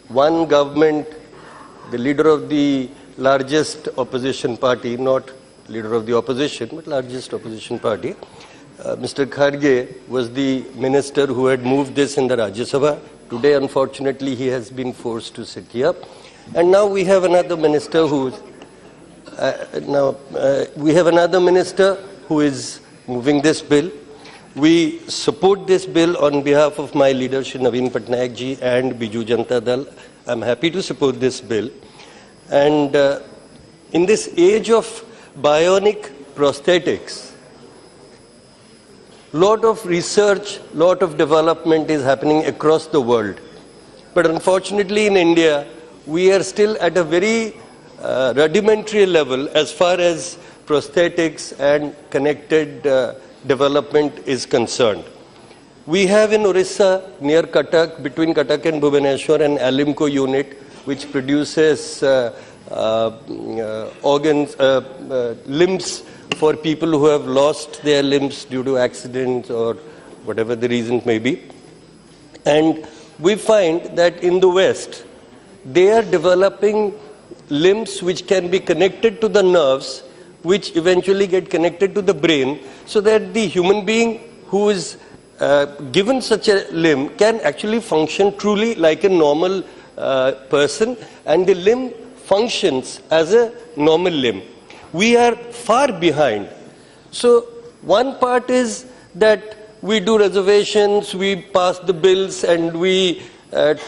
one government, the leader of the largest opposition party, not leader of the opposition, but largest opposition party, Mr. Kharge was the minister who had moved this in the Rajya Sabha. Today, unfortunately, he has been forced to sit here. And now we have another minister who is moving this bill. We support this bill on behalf of my leader, Shri Naveen Patnaik ji and Biju Janata Dal. I'm happy to support this bill. And in this age of bionic prosthetics, lot of research, lot of development is happening across the world. But unfortunately in India, we are still at a very rudimentary level as far as prosthetics and connected development is concerned. We have in Orissa, near Cuttack, between Cuttack and Bhubaneswar, an Alimco unit which produces organs, limbs for people who have lost their limbs due to accidents or whatever the reason may be. And we find that in the West, they are developing limbs which can be connected to the nerves, which eventually get connected to the brain, so that the human being who is given such a limb can actually function truly like a normal person, and the limb functions as a normal limb. We are far behind. So one part is that we do reservations, we pass the bills, and we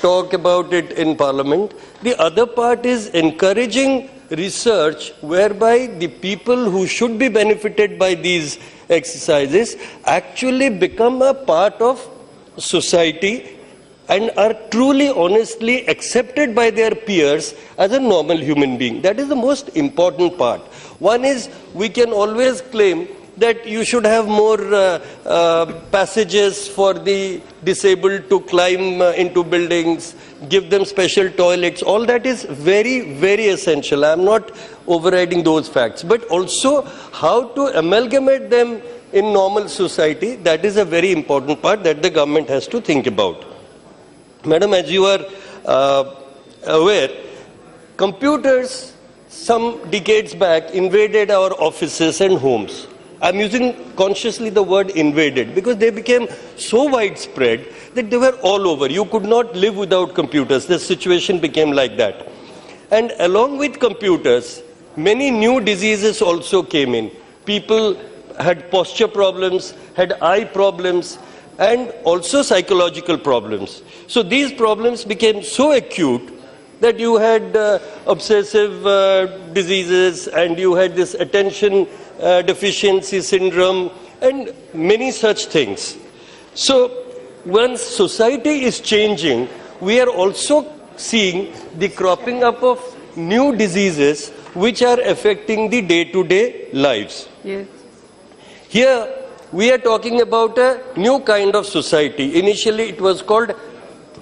talk about it in Parliament. The other part is encouraging research whereby the people who should be benefited by these exercises actually become a part of society and are truly, honestly accepted by their peers as a normal human being. That is the most important part. One is, we can always claim that you should have more passages for the disabled to climb into buildings, give them special toilets. All that is very, very essential. I am not overriding those facts. But also, how to amalgamate them in normal society, that is a very important part that the government has to think about. Madam, as you are aware, computers some decades back invaded our offices and homes. I'm using consciously the word invaded because they became so widespread that they were all over. You could not live without computers. The situation became like that. And along with computers, many new diseases also came in. People had posture problems, had eye problems, and also psychological problems. So these problems became so acute that you had obsessive diseases, and you had this attention deficiency syndrome, and many such things. So once society is changing, we are also seeing the cropping up of new diseases which are affecting the day-to-day lives. Yes. Here we are talking about a new kind of society. Initially it was called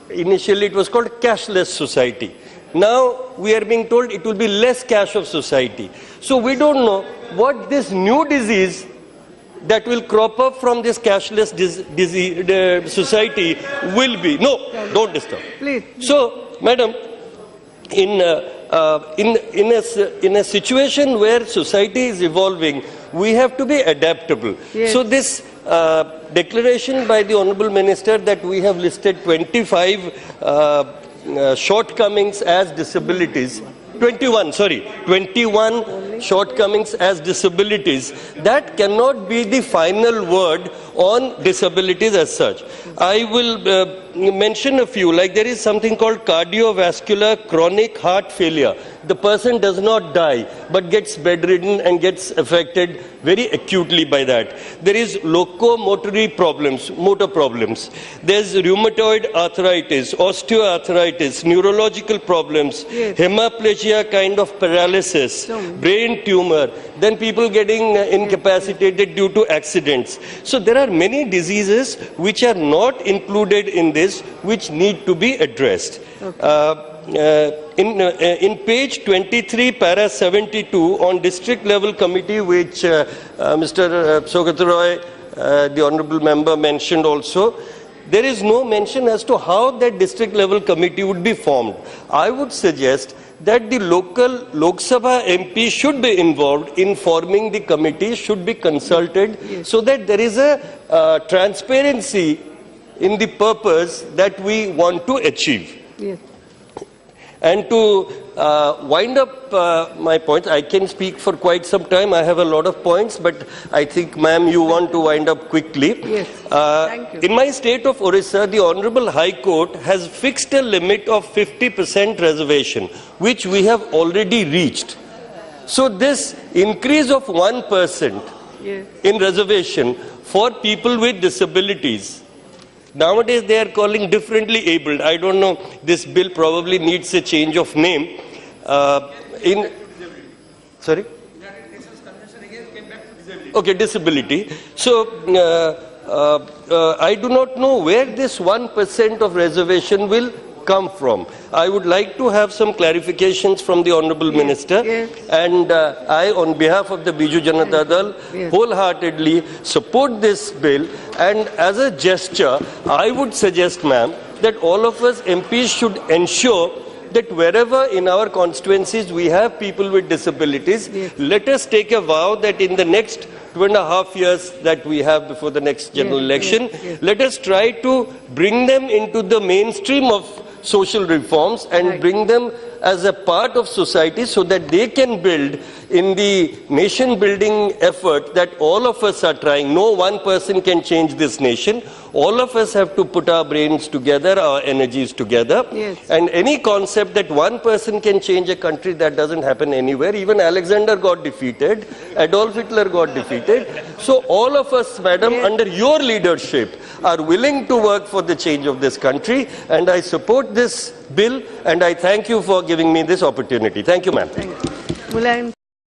cashless society. Now we are being told it will be less cash of society. So we don't know what this new disease that will crop up from this cashless society will be. No, don't disturb. Please. So, madam, in a situation where society is evolving, we have to be adaptable. Yes. So this declaration by the Honorable Minister that we have listed 25 shortcomings as disabilities, 21 shortcomings as disabilities, that cannot be the final word on disabilities as such. I will mention a few, like there is something called cardiovascular chronic heart failure. The person does not die, but gets bedridden and gets affected very acutely by that. There is locomotory problems, motor problems. There's rheumatoid arthritis, osteoarthritis, neurological problems, yes, hemiplegia kind of paralysis, brain tumor, then people getting incapacitated due to accidents. So there are many diseases which are not included in this, which need to be addressed. Okay. In page 23, para 72, on district level committee, which Mr. Sogat Roy, the honorable member, mentioned also, there is no mention as to how that district level committee would be formed. I would suggest that the local Lok Sabha MP should be involved in forming the committee, should be consulted, so that there is a transparency in the purpose that we want to achieve. Yes. And to wind up my points, I can speak for quite some time. I have a lot of points, but I think, ma'am, you want to wind up quickly. Yes. Thank you. In my state of Orissa, the Honorable High Court has fixed a limit of 50% reservation, which we have already reached. So this increase of 1% in reservation for people with disabilities, nowadays they are calling differently abled. I don't know, this bill probably needs a change of name. Sorry? Okay, disability. So, I do not know where this 1% of reservation will come from. I would like to have some clarifications from the Honorable Minister. And I, on behalf of the Biju Janata Dal, wholeheartedly support this bill. And as a gesture, I would suggest, ma'am, that all of us MPs should ensure that wherever in our constituencies we have people with disabilities, let us take a vow that in the next 2.5 years that we have before the next general election, let us try to bring them into the mainstream of social reforms and bring them as a part of society so that they can build in the nation building effort that all of us are trying. No one person can change this nation. All of us have to put our brains together, our energies together. And any concept that one person can change a country, that doesn't happen anywhere. Even Alexander got defeated, Adolf Hitler got defeated. So all of us, madam, under your leadership, are willing to work for the change of this country. And I support this bill, and I thank you for giving me this opportunity. Thank you, ma'am.